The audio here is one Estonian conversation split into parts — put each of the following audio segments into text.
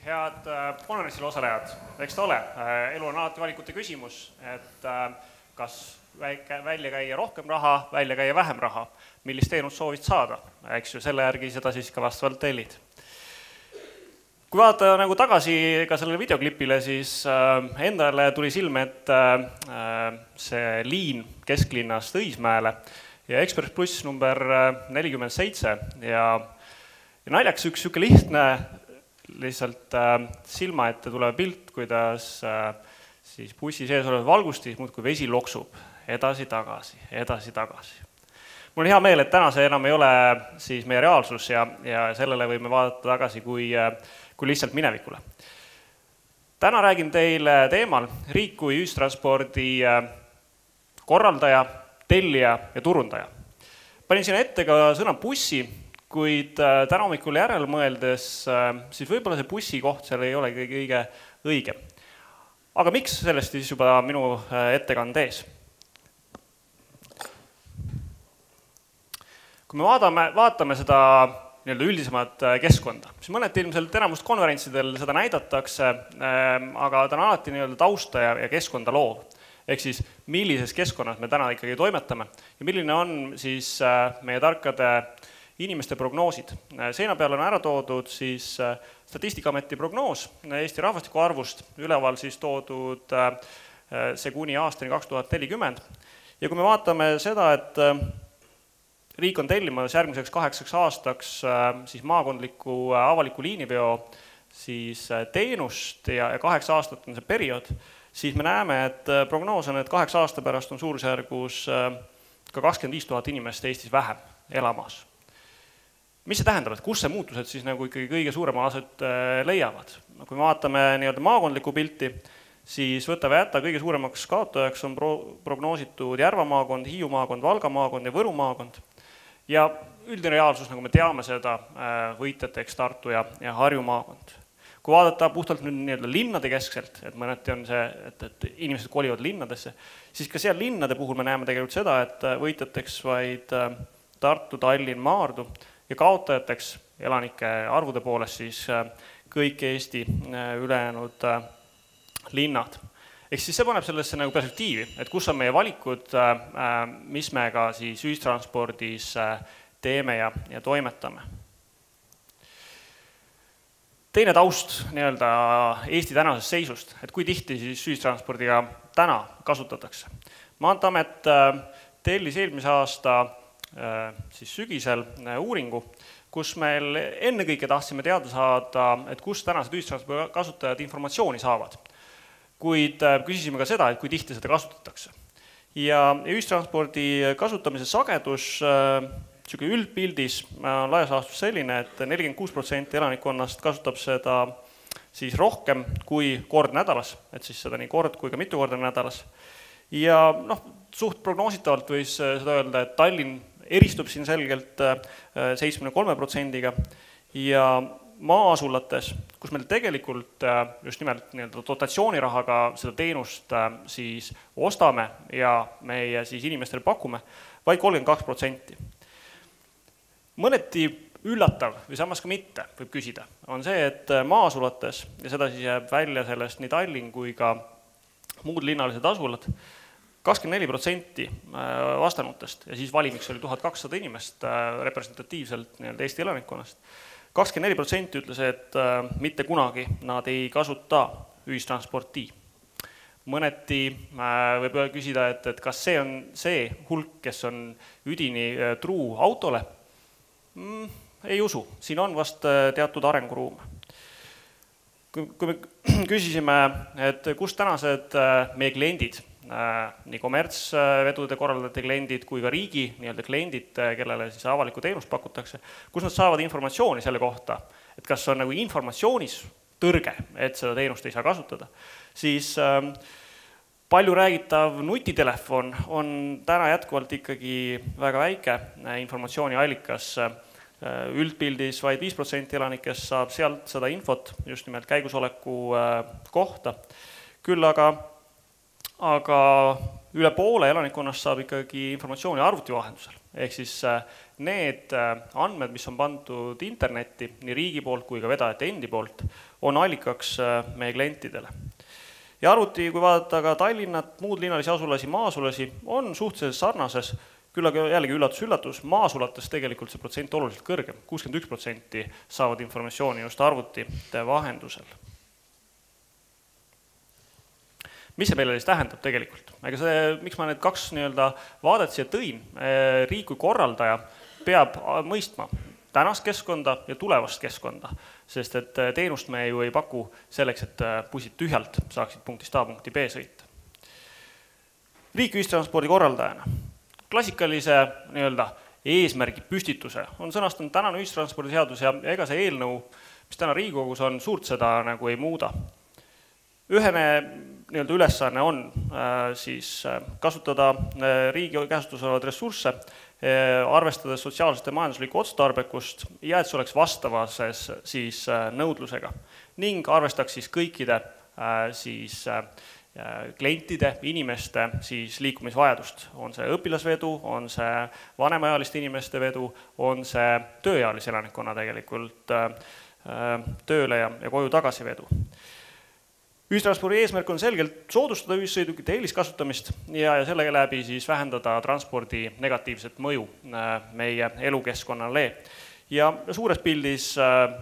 Head konverentsil osalejad, eks ta ole, elu on alati valikute küsimus, et kas välja käia rohkem raha, välja käia vähem raha, millist teenust soovid saada, eks ju, selle järgi seda siis ka vastavalt tellid. Kui vaadata nagu tagasi ka sellele videoklipile, siis endale tuli silme, et see liin kesklinnast Õismäele ja Ekspress Pluss number 47 ja naljaks üks siuke lihtne lihtsalt silma ette tuleb pilt, kuidas siis bussi sees olev valgustis muudkui vesi loksub edasi-tagasi, edasi-tagasi. Mul on hea meel, et täna see enam ei ole siis meie reaalsus ja sellele võime vaadata tagasi kui lihtsalt minevikule. Täna räägin teile teemal riik kui ühistranspordi korraldaja, tellija ja turundaja. Panin sinna ette ka sõna bussi, kuid täna hommikul järele mõeldes, siis võib-olla see bussi koht seal ei ole kõige õigem. Aga miks sellest siis juba minu ettekande ees? Kui me vaatame seda üldisemat keskkonda, siis mõneti ilmselt enamust konverentsidel seda näidatakse, aga ta on alati tausta ja keskkonda loov. Ehk siis, millises keskkonnas me täna ikkagi toimetame ja milline on siis meie tarkade inimeste prognoosid. Seina peal on ära toodud siis Statistikaameti prognoos Eesti rahvastiku arvust, üleval siis toodud see kuni aastani 2040. Ja kui me vaatame seda, et riik on tellimas järgmiseks 8 aastaks siis maakondliku avaliku liiniveo siis teenust ja 8 aastat on see periood, siis me näeme, et prognoos on, et 8 aasta pärast on suurusjärgus ka 25 000 inimest Eestis vähem elamas. Mis see tähendab, et kus see muutused siis nagu ikkagi kõige suurema aset leiavad? Kui me vaatame maakondlikku pilti, siis võta või jäta kõige suuremaks kaotajaks on prognoositud Järva maakond, Hiiu maakond, Valga maakond ja Võru maakond. Ja üldine reaalsus, nagu me teame seda, võitjateks Tartu ja Harju maakond. Kui vaadata puhtalt nüüd linnade keskselt, et mõneti on see, et inimesed kolivad linnadesse, siis ka seal linnade puhul me näeme tegelikult seda, et võitjateks vaid Tartu, Tallinn, Maardu ja kaotajateks elanike arvude poolest siis kõik Eesti ülejäänud linnad. Ehk siis see paneb sellesse nagu perspektiivi, et kus on meie valikud, mis me ka siis ühistranspordis teeme ja toimetame. Teine taust Eesti tänasest seisust, et kui tihti siis ühistranspordiga täna kasutatakse. Maanteeamet tellis eelmise aasta siis sügisel uuringu, kus meil ennekõike tahtsime teada saada, et kus tänased ühistranspordi kasutajad informatsiooni saavad. Kuid küsisime ka seda, et kui tihti seda kasutatakse. Ja ühistranspordi kasutamise sagedus üldpildis on laias laastus selline, et 46% elanikkonnast kasutab seda siis rohkem kui kord nädalas, et siis seda nii kord kui ka mitu korda nädalas. Ja suht prognoositavalt võis seda öelda, et Tallinn eristub siin selgelt 73%-ga ja maa-asulates, kus meil tegelikult just nimelt dotatsioonirahaga seda teenust siis ostame ja meie siis inimestele pakume, vaid 32%. Mõneti üllatav või samas ka mitte, võib küsida, on see, et maa-asulates, ja seda siis jääb välja sellest nii Tallinn kui ka muud linnalised asulad, 24% vastanutest ja siis valimiks oli 1200 inimest representatiivselt Eesti elanikkonnast. 24% ütles, et mitte kunagi nad ei kasuta ühistransporti. Mõneti võib küsida, et kas see on see hulk, kes on üdini truu autole? Ei usu, siin on vast teatud arenguruum. Kui me küsisime, et kus tänased meie kliendid, nii kommertsvedude korraldajate kliendid kui ka riigi kliendid, kellele siis avalikku teenust pakutakse, kus nad saavad informatsiooni selle kohta, et kas on nagu informatsioonis tõrge, et seda teenust ei saa kasutada, siis palju räägitav nutitelefon on täna jätkuvalt ikkagi väga väike informatsiooniallikas. Üldpildis vaid 5% elanikest saab sealt seda infot just nimelt käigusoleku kohta. Küll aga üle poole elanikkonnast saab ikkagi informatsiooni arvuti vahendusel. Ehk siis need andmed, mis on pandud internetti, nii riigi poolt kui ka vedajate endi poolt, on allikaks meie klientidele. Ja arvuti, kui vaadata ka Tallinnat, muud linnalisi asulasi, maasulasi, on suhteliselt sarnases, küll aga jällegi üllatus, maasulates tegelikult see protsent oluliselt kõrgem. 61% saavad informatsiooni just arvutite vahendusel. Mis see meile siis tähendab tegelikult? Ega see, miks ma need kaks vaadet siia tõin, riik kui korraldaja peab mõistma tänast keskkonda ja tulevast keskkonda, sest et teenust me ju ei paku selleks, et bussid tühjalt saaksid punktist A punkti B sõita. Riik ühistranspordi korraldajana. Klassikalise eesmärgi püstituse on sõnastanud tänane ühistranspordiseadus ja ega see eelnõu, mis täna Riigikogus on, suurt seda nagu ei muuda. Ühene ülesanne on siis kasutada riigi käsutuses olevaid ressursse, arvestades sotsiaalset ja majanduslikku otstarbekust ja et see oleks vastavases siis nõudlusega ning arvestaks siis kõikide siis klientide, inimeste siis liikumisvajadust. On see õpilasvedu, on see vanemaealiste inimeste vedu, on see tööealise elanikkonna tegelikult tööle ja koju tagasi vedu. Ühistranspordi eesmärk on selgelt soodustada ühissõidukite eeliskasutamist ja sellega läbi siis vähendada transpordi negatiivset mõju meie elukeskkonnale. Ja suures pildis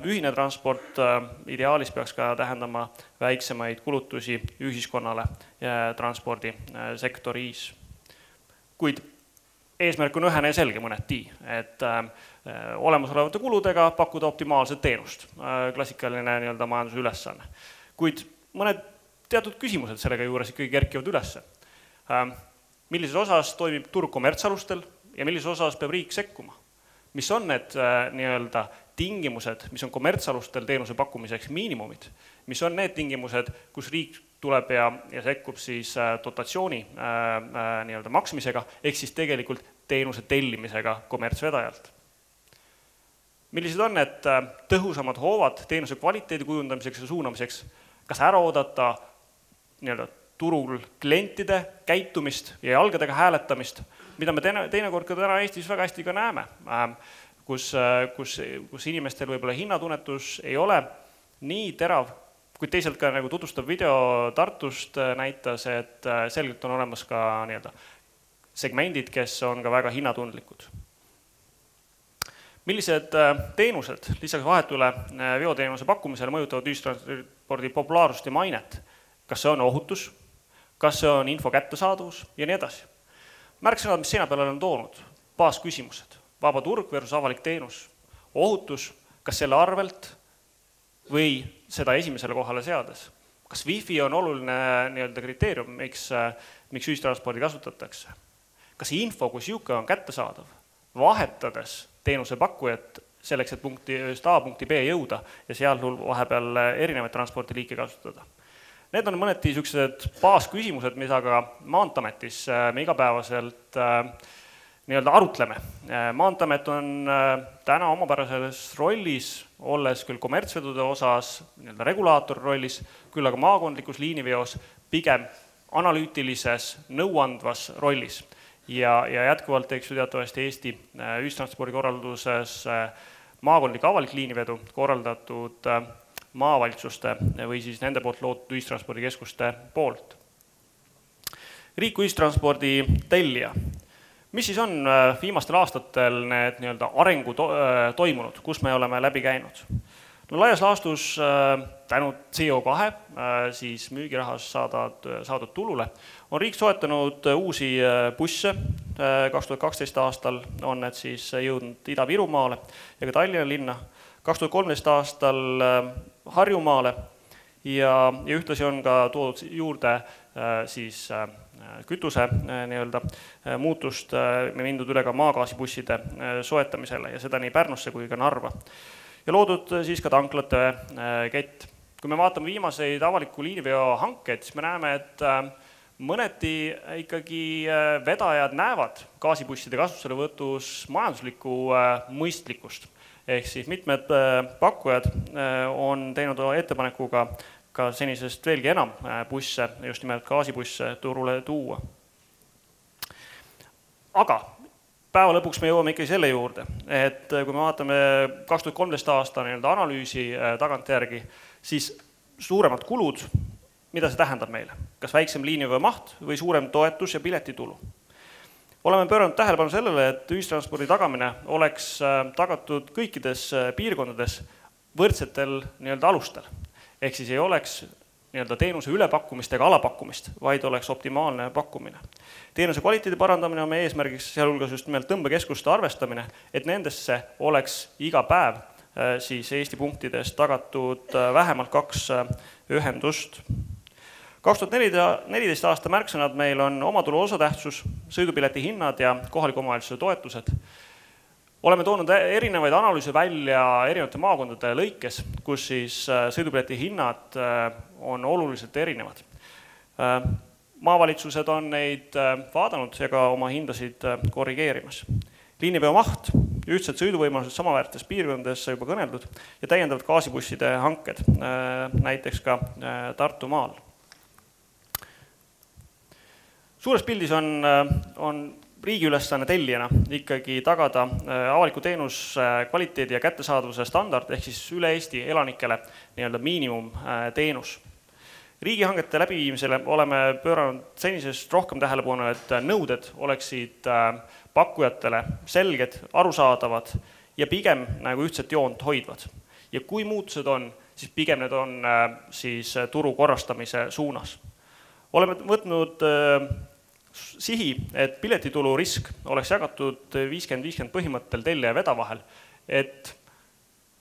ühine transport ideaalis peaks ka tähendama väiksemaid kulutusi ühiskonnale transpordisektoris. Kuid eesmärk on ühene ja selge mõneti, et olemasolevate kuludega pakkuda optimaalset teenust, klassikaline majanduse ülesanne. Kuid mõned teatud küsimused sellega juures ikkagi kerkivad ülesse. Millises osas toimib turg kommertsalustel ja millises osas peab riik sekkuma? Mis on need tingimused, mis on kommertsalustel teenuse pakkumiseks miinimumid? Mis on need tingimused, kus riik tuleb ja sekkub siis dotatsiooni maksmisega, ehk siis tegelikult teenuse tellimisega kommertsvedajalt? Millised on need tõhusamad hoovad teenuse kvaliteedi kujundamiseks ja suunamiseks? Kas ära oodata turul klientide käitumist ja jalgadega hääletamist, mida me teinekord ka täna Eestis väga hästi ka näeme, kus inimestel võib-olla hinnatunnetus ei ole nii terav, kuid teisalt ka tutvustav video Tartust näitas, et selgelt on olemas ka segmendid, kes on ka väga hinnatundlikud. Millised teenused lisaks vahetule veoteenuse pakkumisele mõjutavad ühistranspordi populaarsust ja mainet? Kas see on ohutus? Kas see on info kättesaadavus? Ja nii edasi. Märksõnad, mis seina peale on toonud. Baasküsimused. Vaba turg versus avalik teenus. Ohutus, kas selle arvelt või seda esimesele kohale seades? Kas Wi-Fi on oluline kriteerium, miks ühistranspordi kasutatakse? Kas info, kui siuke on kättesaadav, vahetades teenuse pakkujat selleks, et punktist A punkti B jõuda ja seal vahepeal erinevaid transpordiliike kasutada. Need on mõneti sellised baasküsimused, mida ka Maanteametis me igapäevaselt arutleme. Maanteamet on täna omapärases rollis, olles küll kommertsvedude osas regulaator rollis, küll aga maakondlikus liiniveos pigem analüütilises nõuandvas rollis. Ja jätkuvalt teatavasti Eesti ühistranspordi korralduses maakondlik avalik liinivedu korraldatud maavalitsuste või siis nende poolt loodud ühistranspordikeskuste poolt. Riik ühistranspordi tellija. Mis siis on viimastel aastatel need arengu toimunud, kus me oleme läbi käinud? Laias laastus tänu CO2 siis müügirahas saadud tulule on riik soetanud uusi busse. 2012 aastal on need siis jõudnud Ida-Virumaale ja ka Tallinna linna. 2013 aastal Harjumaale ja ühtlasi on ka toodud juurde siis kütuse muutust mindud üle ka maagaasibusside soetamisele ja seda nii Pärnusse kui ka Narva. Ja loodud siis ka tanklate kett. Kui me vaatame viimaseid avaliku liiniveo hankeid, siis me näeme, et mõneti ikkagi vedajad näevad gaasibusside kasutuselevõtus majanduslikku mõistlikkust. Ehk siis mitmed pakkujad on teinud ettepanekuga ka senisest veelgi enam busse, just nimelt gaasibusse turule tuua. Aga päeva lõpuks me jõuame ikkagi selle juurde, et kui me vaatame 2013 aasta analüüsi tagantjärgi, siis suuremad kulud, mida see tähendab meile? Kas väiksem liiniveo maht või suurem toetus ja piletitulu? Oleme pööranud tähelepanu sellele, et ühistranspordi tagamine oleks tagatud kõikides piirkondades võrdsetel alustel. Ehk siis ei oleks teenuse ülepakkumist ega alapakkumist, vaid oleks optimaalne pakkumine. Teenuse kvaliteedi parandamine on meie eesmärgiks, sealhulgas just nimelt tõmbekeskuste arvestamine, et nendesse oleks iga päev siis Eesti punktides tagatud vähemalt 2 ühendust. 2014 aasta märksõnad meil on omatulu osatähtsus, sõidupileti hinnad ja kohaliku omavalitsuse toetused. Oleme toonud erinevaid analüüse välja erinevate maakondade lõikes, kus siis sõidupileti hinnad on oluliselt erinevad. Maavalitsused on neid vaadanud ja ka oma hindasid korrigeerimas. Liiniveo maht, ühtsed sõiduvõimalused samaväärtes piirkondades juba kõneldud ja täiendavad gaasibusside hanked, näiteks ka Tartumaal. Suures pildis on riigi ülesanne tellijana ikkagi tagada avaliku teenus kvaliteedi ja kättesaadavuse standard ehk siis üle Eesti elanikele miinimumteenus. Riigihangete läbiviimisele oleme pööranud senisest rohkem tähelepanu, et nõuded oleksid pakkujatele selged, arusaadavad ja pigem nagu ühtset joont hoidvad. Ja kui muutused on, siis pigem need on siis turu korrastamise suunas. Oleme võtnud sihi, et piletitulu risk oleks jagatud 50-50 põhimõttel tellija ja veda vahel, et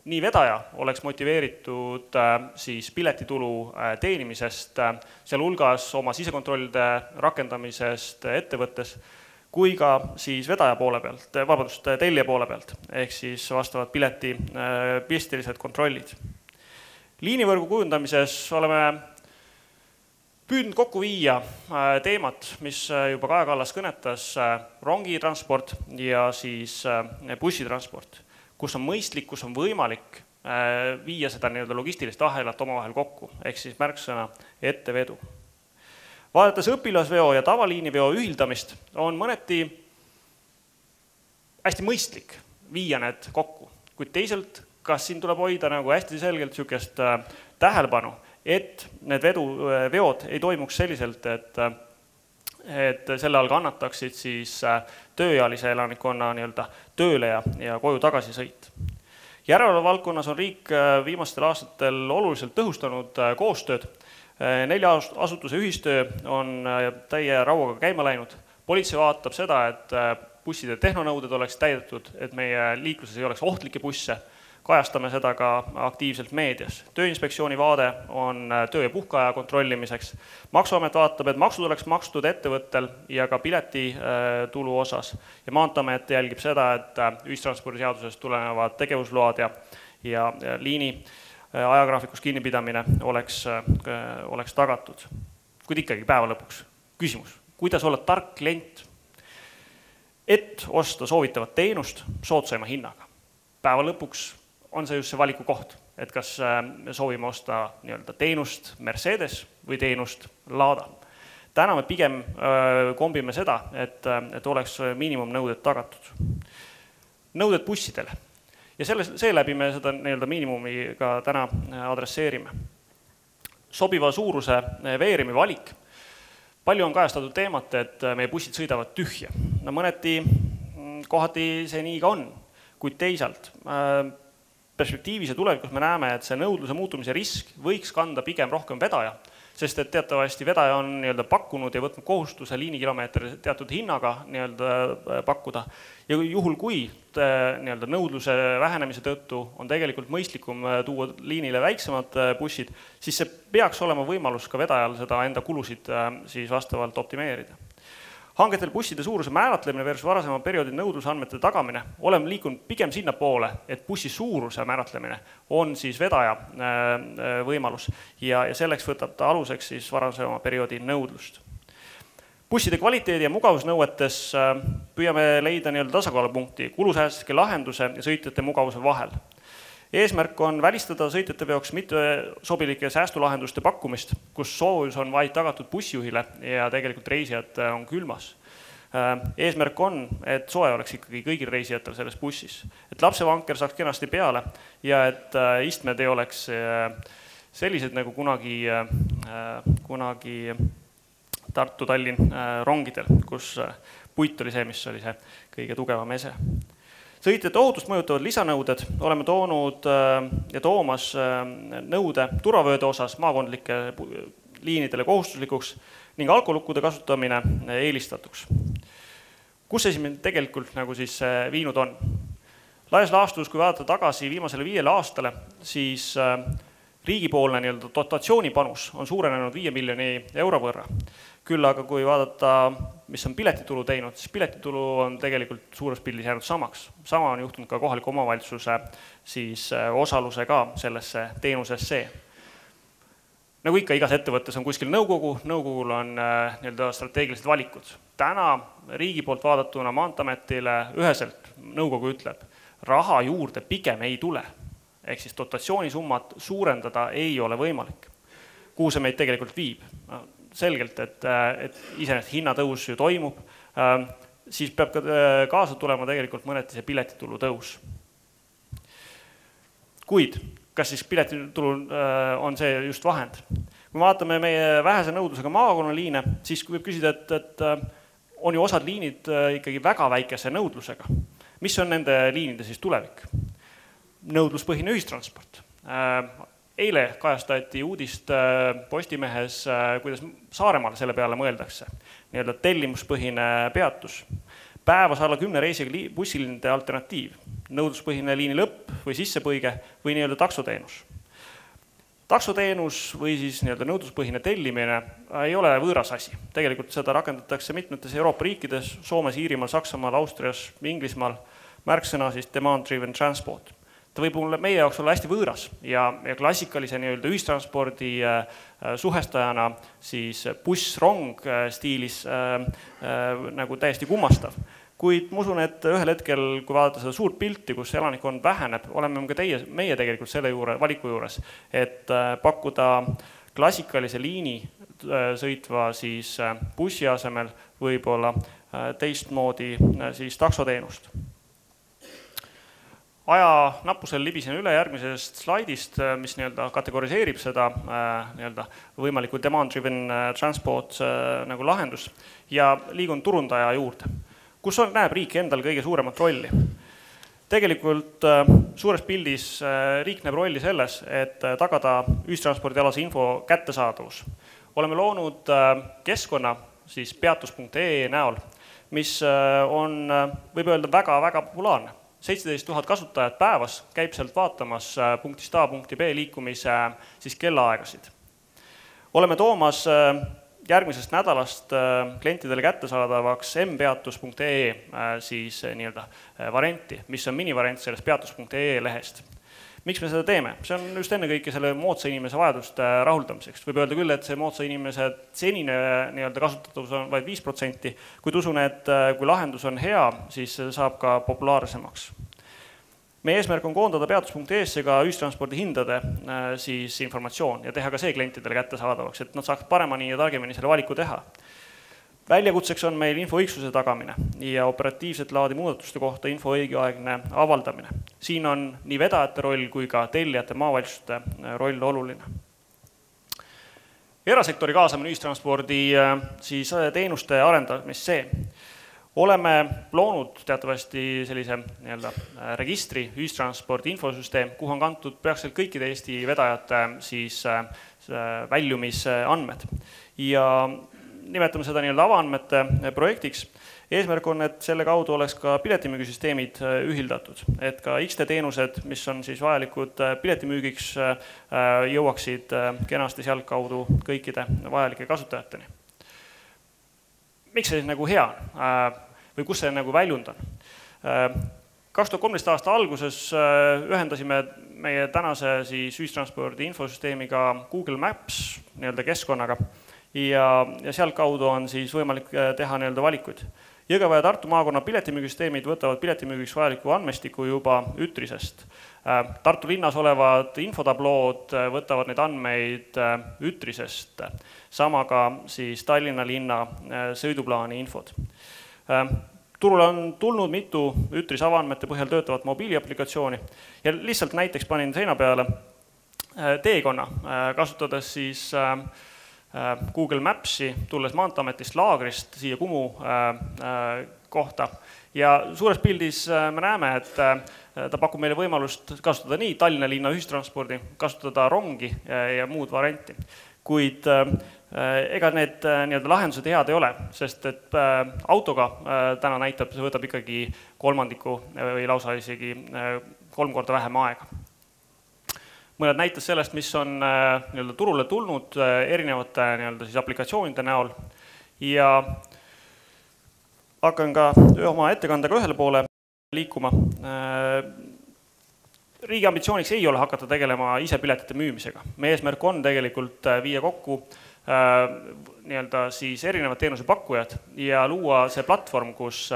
nii vedaja oleks motiveeritud siis piletitulu teenimisest, sealhulgas oma sisekontrollide rakendamisest ettevõttes, kui ka siis vedaja poole pealt, tellija poole pealt, ehk siis vastavad piletistilised kontrollid. Liinivõrgu kujundamises oleme püüdnud kokku viia teemat, mis juba Kaja Kallas kõnetas, rongitransport ja siis bussitransport, kus on mõistlik, kus on võimalik viia seda logistilist ahelat omavahel kokku, ehk siis märksõna ettevedu. Vaadates õpilasveo ja tavaliiniveo ühildamist on mõneti hästi mõistlik viia need kokku, kuid teisalt, kas siin tuleb hoida hästi selgelt sükest tähelepanu, et need veod ei toimuks selliselt, et selle all kannataksid siis tööealise elanikkonna tööle ja koju tagasisõit. Järelevalve valdkonnas on riik viimastel aastatel oluliselt tõhustanud koostööd. 4 asutuse ühistöö on täie rauaga käima läinud. Politsei vaatab seda, et busside tehnonõuded oleks täidetud, et meie liikluses ei oleks ohtlikke busse. Kajastame seda ka aktiivselt meedias. Tööinspektsiooni vaade on töö- ja puhkeaja kontrollimiseks. Maksuamet vaatab, et maksud oleks makstud ettevõttel ja ka piletitulu osas. Ja Maanteeamet jälgib seda, et ühistranspordiseadusest tulenevad tegevusload ja liini ajagraafikus kinnipidamine oleks tagatud. Kuid ikkagi päeva lõpuks. Küsimus, kuidas olla tark klient, et osta soovitavat teenust soodsaima hinnaga? Päeva lõpuks on see just see valiku koht, et kas me soovime osta teenust Mercedes või teenust Lada. Täna me pigem kombime seda, et oleks miinimumnõuded tagatud. Nõuded bussidele. Ja seeläbi me seda miinimumi ka täna adresseerime. Sobiva suuruse veerimi valik. Palju on kajastatud teemat, et meie bussid sõidavad tühja. Mõneti kohati see nii ka on, kuid teisalt perspektiivis ja tulevikus me näeme, et see nõudluse muutumise risk võiks kanda pigem rohkem vedaja, sest et teatavasti vedaja on pakkunud ja võtnud kohustuse liinikilomeetri teatud hinnaga pakkuda. Ja juhul kui nõudluse vähenemise tõttu on tegelikult mõistlikum tuua liinile väiksemad bussid, siis see peaks olema võimalus ka vedajal seda enda kulusid siis vastavalt optimeerida. Hangetel busside suuruse määratlemine versus varasema perioodi nõudlusandmete tagamine oleme liikunud pigem sinna poole, et bussi suuruse määratlemine on siis vedaja võimalus ja selleks võtab ta aluseks siis varasema perioodi nõudlust. Busside kvaliteedi ja mugavusnõuetes püüame leida tasakaalupunkti kulusäästlikke lahenduse ja sõitjate mugavuse vahel. Eesmärk on välistada sõitjate veoks mitte sobilike säästulahenduste pakkumist, kus soojus on vaid tagatud bussijuhile ja tegelikult reisijad on külmas. Eesmärk on, et soe oleks ikkagi kõigil reisijatel selles bussis. Et lapsevanker saaks kenasti peale ja et istmed ei oleks sellised nagu kunagi Tartu-Tallinn rongidel, kus puit oli see, mis oli see kõige tugevam ese. Sõitjate ohutust mõjutavad lisanõuded. Oleme toonud ja toomas nõude turvavööde osas maakondlike liinidele kohustuslikuks ning alkolukkude kasutamine eelistatuks. Kus esimene tegelikult nagu siis viinud on? Laias laastus, kui vaadata tagasi viimasele 5 aastale, siis riigipoolne dotatsioonipanus on suurenenud 5 miljoni euro võrra. Küll aga kui vaadata, mis on piletitulu teinud, siis piletitulu on tegelikult suures pildis jäänud samaks. Sama on juhtunud ka kohaliku omavalitsuse siis osaluse ka sellesse teenusesse. Nagu ikka, igas ettevõttes on kuskil nõukogu, nõukogul on strateegilised valikud. Täna riigi poolt vaadatuna Maanteeametile üheselt nõukogu ütleb, raha juurde pigem ei tule. Ehk siis dotatsioonisummat suurendada ei ole võimalik. Kuhu see meid tegelikult viib? Selgelt, et iseenesest hinnatõus ju toimub, siis peab ka kaasa tulema tegelikult mõneti see piletitulu tõus. Kuid, kas siis piletitulu on see just vahend? Kui vaatame meie vähese nõudlusega maakonnaliine, siis võib küsida, et on ju osad liinid ikkagi väga väikese nõudlusega. Mis on nende liinide siis tulevik? Nõudluspõhine ühistransport. Eile kajastati uudist Postimehes, kuidas Saaremaal selle peale mõeldakse. Tellimuspõhine peatus. Päevas alla 10 reisiga bussiliinide alternatiiv. Nõudluspõhine liini lõpp või sissepõige või taksoteenus. Taksoteenus või siis nõudluspõhine tellimine ei ole võõras asi. Tegelikult seda rakendatakse mitmetes Euroopa riikides, Soomes, Iirimaal, Saksamaal, Austrias, Inglismaal, märksõna siis demand-driven transport. Ta võib meie jaoks olla hästi võõras ja klassikalise ühistranspordi suhestajana siis buss-rong stiilis nagu täiesti kummastav. Kuid ma usun, et ühel hetkel, kui vaadata seda suurt pilti, kus elanikkond väheneb, oleme ka meie tegelikult selle valiku juures, et pakkuda klassikalise liini sõitva siis bussi asemel võib-olla teistmoodi siis taksoteenust. Aja nappusel libisen üle järgmisest slaidist, mis kategoriseerib seda võimalikku demand-driven transport nagu lahendus ja liigun turundaja juurde. Kus näeb riik endal kõige suuremat rolli? Tegelikult suures pildis riik näeb rolli selles, et tagada ühistranspordialase info kättesaadavus. Oleme loonud keskkonna siis peatus.ee näol, mis on, võib öelda, väga populaarne. 17 000 kasutajat päevas käib sealt vaatamas punktist A punkti B liikumise siis kellaaegasid. Oleme toomas järgmisest nädalast klientidele kättesaadavaks mpeatus.ee siis varianti, mis on minivariant sellest peatus.ee lehest. Miks me seda teeme? See on just ennekõike selle moodsa inimese vajaduste rahuldamiseks. Võib öelda küll, et see moodsa inimese senine kasutatavus on vaid 5%, kuid usun, et kui lahendus on hea, siis saab ka populaarsemaks. Meie eesmärk on koondada peatus.ee-sse ka ühistranspordi hindade siis informatsioon ja teha ka see klientidele kättesaadavaks, et nad saaks paremini ja targemini selle valiku teha. Väljakutseks on meil info õigsuse tagamine ja operatiivset laadi muudatuste kohta info õigeaegne avaldamine. Siin on nii vedajate roll kui ka tellijate maavalitsuste roll oluline. Erasektori kaasamine ühistranspordi siis teenuste arendamisse. Oleme loonud teatavasti sellise registri ühistranspordi infosüsteem, kuhu on kantud peaaegu kõikide Eesti vedajate siis väljumisandmed. Ja nimetame seda avaandmete projektiks. Eesmärk on, et selle kaudu oleks ka piletimüügisüsteemid ühildatud, et ka XT teenused, mis on siis vajalikud piletimüügiks, jõuaksid kenasti sealt kaudu kõikide vajalike kasutajateni. Miks see siis hea või kus see väljund on? 2013. aasta alguses ühendasime meie tänase siis ühistranspordi infosüsteemiga Google Maps keskkonnaga ja sealt kaudu on siis võimalik teha valikuid. Jõgeva ja Tartu maakonna piletimüügisüsteemid võtavad piletimüügiks vajaliku andmestiku juba Ütrisest. Tartu linnas olevad infotablood võtavad neid andmeid Ütrisest, sama ka siis Tallinna linna sõiduplaani infod. Turule on tulnud mitu Ütris avaandmete põhjal töötavat mobiiliaplikatsiooni ja lihtsalt näiteks panin seina peale teekonna, kasutades siis Google Mapsi, tulles Maanteeametist laagrist siia Kumu kohta. Ja suures pildis me näeme, et ta pakub meile võimalust kasutada nii Tallinna linna ühistranspordi, kasutada rongi ja muud varianti. Kuid ega need lahendused head ei ole, sest et autoga täna näitab, see võtab ikkagi kolmandiku või lausa isegi 3 korda vähem aega. Mõned näited sellest, mis on turule tulnud erinevate siis aplikatsioonide näol ja hakkan ka oma ettekandega ühele poole liikuma. Riigi ambitsiooniks ei ole hakata tegelema ise piletite müümisega. Meie eesmärk on tegelikult viia kokku siis erinevad teenusepakkujad ja luua see platvorm, kus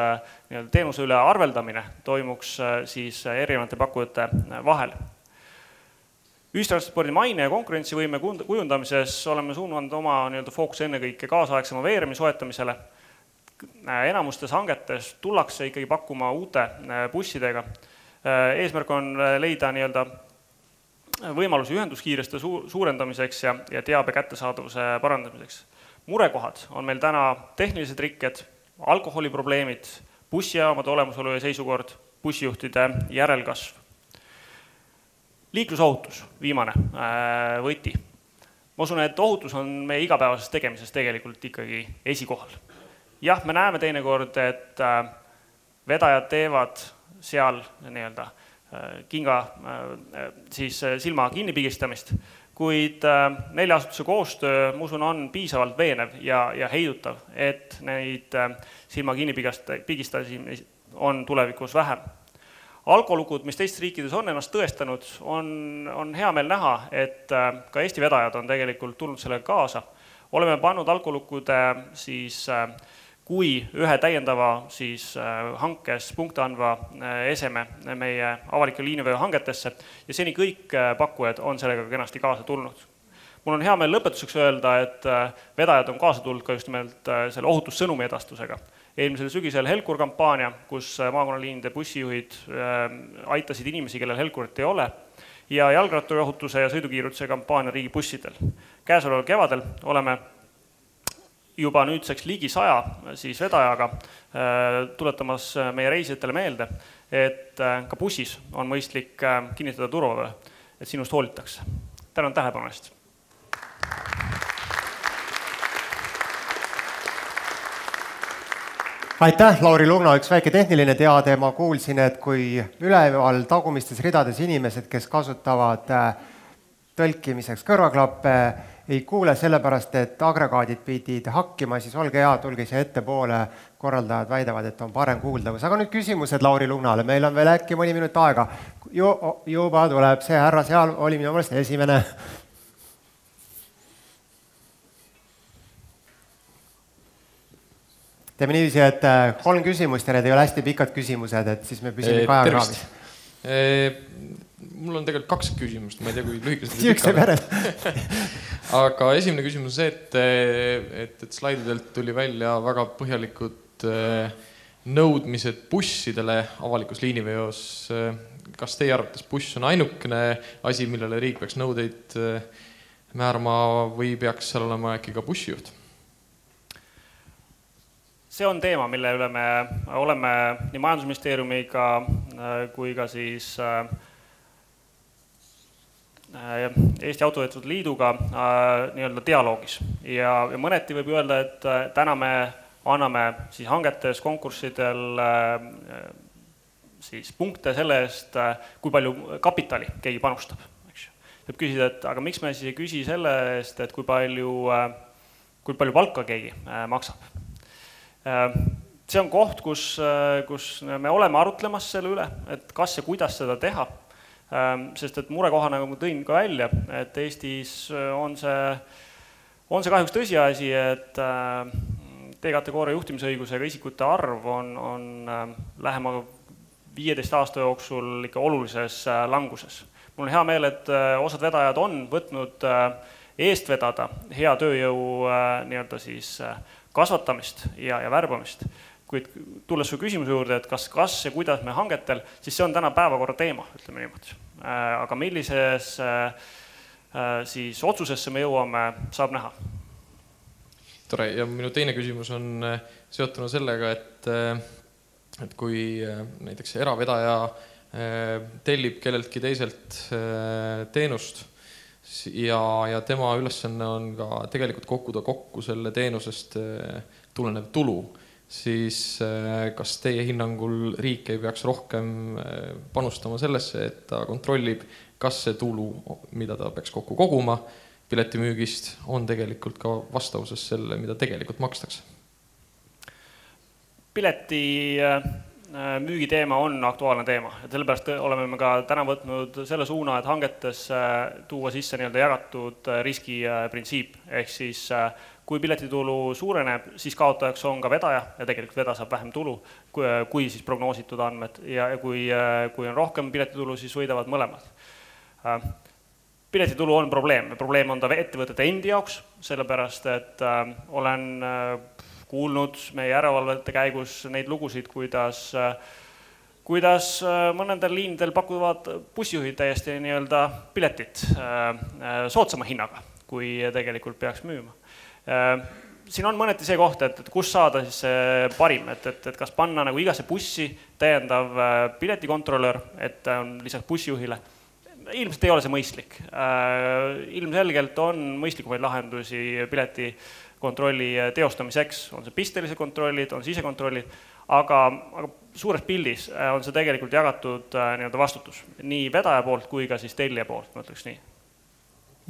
teenuse üle arveldamine toimuks siis erinevate pakkujate vahel. Ühistranspordi maine ja konkurentsivõime kujundamises oleme suunanud oma fookus ennekõike kaasaegsema veeremi soetamisele. Enamustes hangetes tullakse ikkagi pakkuma uute bussidega. Eesmärk on leida võimalusi ühenduskiireste suurendamiseks ja teabe kättesaadavuse parandamiseks. Murekohad on meil täna tehnilised rikked, alkoholiprobleemid, bussijaamade olemasolu ja seisukord, bussijuhtide järelkasv. Liiklusohutus, viimane võti. Ma usun, et ohutus on meie igapäevases tegemises tegelikult ikkagi esikohal. Jah, me näeme teinekord, et vedajad teevad seal silma kinnipigistamist, kuid 4 asutuse koostöö, ma usun, on piisavalt veenev ja heidutav, et neid silma kinnipigistamisi on tulevikus vähem. Alkolukud, mis teistes riikides on ennast tõestanud, on hea meel näha, et ka Eesti vedajad on tegelikult tulnud sellega kaasa. Oleme pannud alkolukude kui ühe täiendava hankes punkte andva eseme meie avalike liiniveo hangetesse ja seni kõik pakkujad on sellega kenasti kaasa tulnud. Mul on hea meel lõpetuseks öelda, et vedajad on kaasa tulnud ka just nimelt selle ohutussõnumi edastusega. Eelmisel sügisel Helkur kampaania, kus maakonnaliinide bussijuhid aitasid inimesi, kellel Helkurit ei ole, ja jalgrattaohutuse ja sõidukiirutuse kampaania riigi bussidel. Käesoleval kevadel oleme juba nüüdseks ligi 100 vedajaga tuletamas meie reisijatele meelde, et ka bussis on mõistlik kinnitada turvavöö, et sinust hoolitakse. Tänan tähelepanu eest. Aitäh, Lauri Lugna, üks väike tehniline teade. Ma kuulsin, et kui üleval tagumistes ridades inimesed, kes kasutavad tõlkimiseks kõrvaklappe, ei kuule sellepärast, et agregaadid pidid hakkima, siis olge hea, tulge siia ettepoole, korraldajad väidavad, et on parem kuuldavus. Aga nüüd küsimused Lauri Lugnale. Meil on veel äkki mõni minut aega. Juba tuleb see härra seal, oli minu meelest esimene. Teeme niiviisi, et 3 küsimust ja need ei ole hästi pikad küsimused, et siis me püsime ka ajagraamis. Mul on tegelikult 2 küsimust, ma ei tea, kui lühikesed Ükse perel. Aga esimene küsimus on see, et slaididelt tuli välja väga põhjalikud nõudmised bussidele avalikus liiniveos. Kas teie arvates buss on ainukene asi, millele riik peaks nõudeid määrama või peaks seal olema äkki ka bussijuht? See on teema, mille üle me oleme nii majandusministeeriumiga kui ka siis Eesti Autotöötajate Liiduga dialoogis. Ja mõneti võib öelda, et täna me anname siis hangetes, konkurssidel siis punkte selle eest, kui palju kapitali keegi panustab. Võib küsida, et aga miks me siis ei küsi selle eest, et kui palju palka keegi maksab. See on koht, kus me oleme arutlemas selle üle, et kas ja kuidas seda teha, sest et murekohana, nagu ma tõin ka välja, et Eestis on see kahjuks tõsiasi, et D-kategooria juhtimisõigusega isikute arv on lähema 15 aasta jooksul ikka olulises languses. Mul on hea meel, et osad vedajad on võtnud eest vedada hea tööjõu kasvatamist ja värbamist, kuid tulles su küsimuse juurde, et kas ja kuidas me hangetel, siis see on täna päevakorra teema, ütleme niimoodi. Aga millises siis otsusesse me jõuame, saab näha. Tore, ja minu teine küsimus on seotunud sellega, et kui näiteks eravedaja tellib kelleltki teiselt teenust ja tema ülesanne on ka tegelikult kokkuda kokku selle teenusest tulenev tulu, siis kas teie hinnangul riik ei peaks rohkem panustama sellesse, et ta kontrollib, kas see tulu, mida ta peaks kokku koguma piletimüügist, on tegelikult ka vastavuses selle, mida tegelikult makstakse? Pileti müügiteema on aktuaalne teema. Et sellepärast oleme me ka täna võtnud selle suuna, et hangetes tuua sisse jagatud riski printsiip. Ehk siis kui piletitulu suureneb, siis kaotajaks on ka vedaja ja tegelikult vedaja saab vähem tulu kui siis prognoositud andmed. Ja kui on rohkem piletitulu, siis võidavad mõlemad. Piletitulu on probleem. Probleem on ta ettevõtete endi jaoks, sellepärast et olen kuulnud meie järelevalvete käigus neid lugusid, kuidas mõnedel liinidel pakuvad bussijuhid täiesti piletit soodsama hinnaga, kui tegelikult peaks müüma. Siin on mõneti see koht, et kus saada siis parim, et kas panna igasse bussi täiendav piletikontrolör, et on lisaks bussijuhile. Ilmselt ei ole see mõistlik. Ilmselgelt on mõistlikumaid lahendusi pileti kontrolli teostamiseks, on see pistelised kontrollid, on sisekontrollid, aga suures pildis on see tegelikult jagatud vastutus nii vedaja poolt kui ka siis tellija poolt, ma ütleks nii.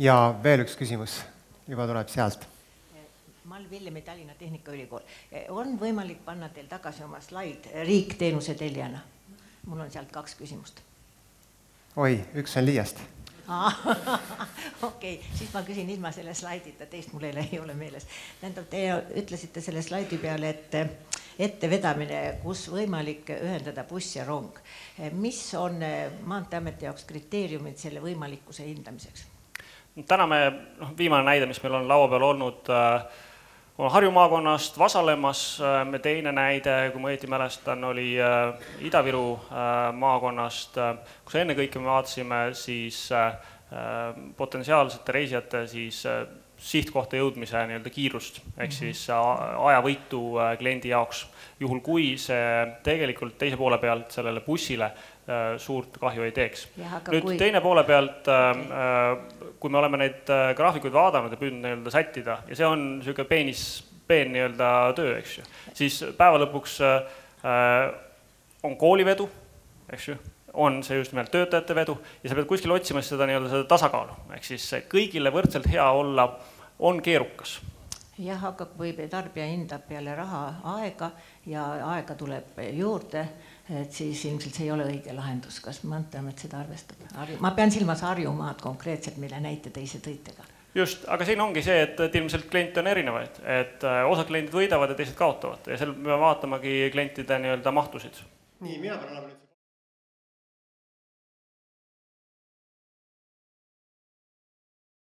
Ja veel üks küsimus, juba tuleb sealt. Mal Villemi Tallinna Tehnikaülikool. On võimalik panna teil tagasi oma slaid riik teenuse tellijana? Mul on sealt 2 küsimust. Oi, üks on liiast. Okei, siis ma küsin ilma selle slaidita, teist mul ei ole meeles. Tähendab, te ütlesite selle slaidi peale, et ettevedamine, kus võimalik ühendada buss ja rong. Mis on Maanteeameti jaoks kriteeriumid selle võimalikkuse hindamiseks? Täna viimane näide, mis meil on laua peal olnud, on Harju maakonnast Vasalemmas. Me teine näide, kui ma õieti mälestan, oli Ida-Viru maakonnast, kus enne kõike me vaatasime siis potentsiaalsete reisijate siis sihtkohta jõudmise kiirust, ehk siis ajavõitu kliendi jaoks, juhul kui see tegelikult teise poole pealt sellele bussile suurt kahju ei teeks. Nüüd teine poole pealt, kui me oleme neid graafikuid vaadanud ja püüdnud sättida, ja see on niisugune peen töö, eks ju, siis päeva lõpuks on koolivedu, eks ju, on see just nimelt töötajate vedu ja sa pead kuskil otsima seda tasakaalu, ehk siis kõigile võrdselt hea olla on keerukas. Jah, aga kui tarbija hindab peale raha aega ja aega tuleb juurde, et siis ilmselt see ei ole õige lahendus. Kas Maanteeamet seda arvestab? Ma pean silmas Harjumaad konkreetselt, mille näite teise tõitega. Just, aga siin ongi see, et ilmselt kliente on erinevaid, et osad kliendid võidavad ja teised kaotavad ja seal me vaatamagi klientide mahtusid. Nii, mina pean olema nüüd